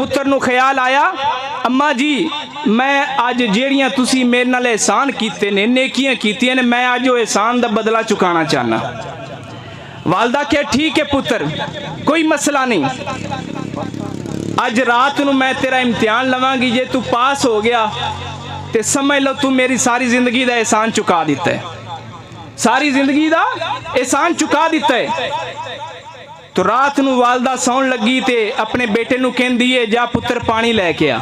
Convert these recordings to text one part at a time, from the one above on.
पुत्र नूं ख्याल आया, अम्मा जी मैं अज जेड़ियां तुसी मेरे नाल एहसान कीते ने, नेकियां कीतियां ने, मैं अज वो एहसान दा बदला चुकाना चाहना। वालदा क्या ठीक है पुत्र, कोई मसला नहीं, अज रात नूं मैं तेरा इम्तिहान लवांगी, जे तू पास हो गया तो समझ लो तू मेरी सारी जिंदगी का एहसान चुका दिता है, सारी जिंदगी का एहसान चुका दिता है। तो रात नूं वालदा सौन लगी ते अपने बेटे नूं कहंदी है जा पुत्र पानी लैके आ।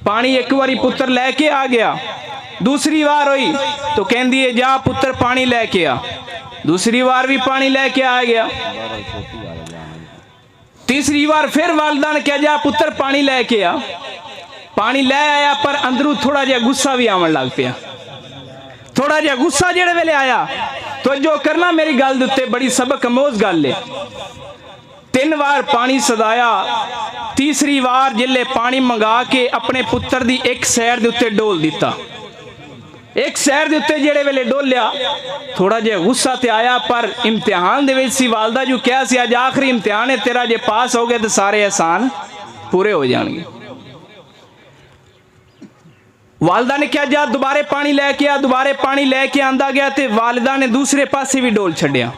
पानी एक बारी पुत्र लैके आ गया, दूसरी बार हुई तो कहंदी है जा पुत्र पानी लैके आ, दूसरी बार भी पानी लैके आ गया, तीसरी बार फिर वालदा ने कहा जा पुत्र पानी लैके आ। पानी लै आया पर अंदरों थोड़ा जिहा गुस्सा भी आवन लग पिया, थोड़ा जिहा गुस्सा जेड़े वेले आया। तो जो करना मेरी गल दे उत्ते बड़ी सबक अमोज गल है। 3 बार पानी सदाया, तीसरी बार जिले पानी मंगा के अपने पुत्र दी एक सैर दे उत्ते डोल दिता। एक सैर दे उत्ते जेड़े वेले डोलिया थोड़ा जिहा गुस्सा ते आया, पर इम्तिहान दे विच सी। वालदा जो कहा सी अज आखिरी इम्तिहान है तेरा, जे पास हो गए तो सारे एहसान पूरे हो जाएंगे। वालदा ने क्या जा दोबारे पानी लैके आ, दोबारे पानी लैके आंदा गया तो वालिदा ने दूसरे पासे भी डोल छड़िया।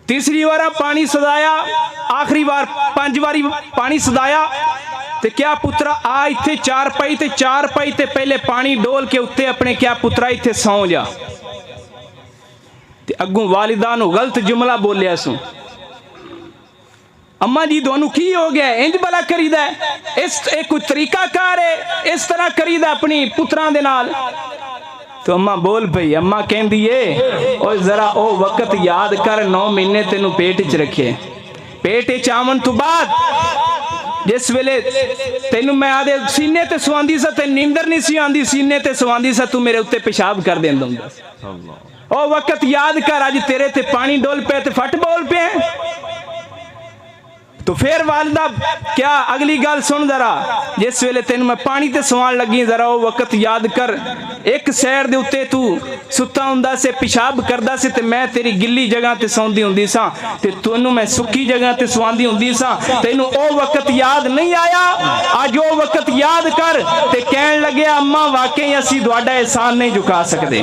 तीसरी बार पानी सदाया, आखिरी बार 5 बारी पानी सदाया तो क्या पुत्रा आ इत्थे चारपाई ते चारपाई ते पहले पानी डोल के उत्ते अपने क्या पुत्रा इत्थे सौ जा। ते अगों वालिदा नूं गलत जुमला बोलिया सू, अम्मा जी दोनों की हो गया, इंज भला करीदा है, इस एक कोई तरीका कार है, इस तरह करीदा अपनी पुत्रां दे नाल। तो अम्मा बोल पई, अम्मा कहंदी है ओ जरा ओ वक्त याद कर, 9 महीने तेनू पेट च रखे, पेट च आवन तो बाद जिस वेले तेनू मैं आदे सीने ते सवांदी सा ते नींदर नहीं सी आंदी, सीने ते सवांदी सा तू मेरे उत्ते पेशाब कर देंदा हुंदा। ओ वक्त याद कर, अज तेरे ते पानी डोल पे ते फट बोल पे। तो फिर वालिदा क्या अगली गल सुन जरा, जिस वेले तेन मैं पानी ते सवान लगी जरा वो वक्त याद कर, एक सैर दे उत्ते तू सुता हुंदा से, पेशाब करदा से ते मैं तेरी गिल्ली जगह ते सौंदी हुंदी सा ते तैनू मैं सुक्की जगह ते सवांदी हुंदी सा, तैनू ओ वक्त याद नहीं आया, अज वो वक्त याद कर। ते कहन लगे अम्मा वाकई असीं तुहाडा एहसान नहीं चुका सकदे।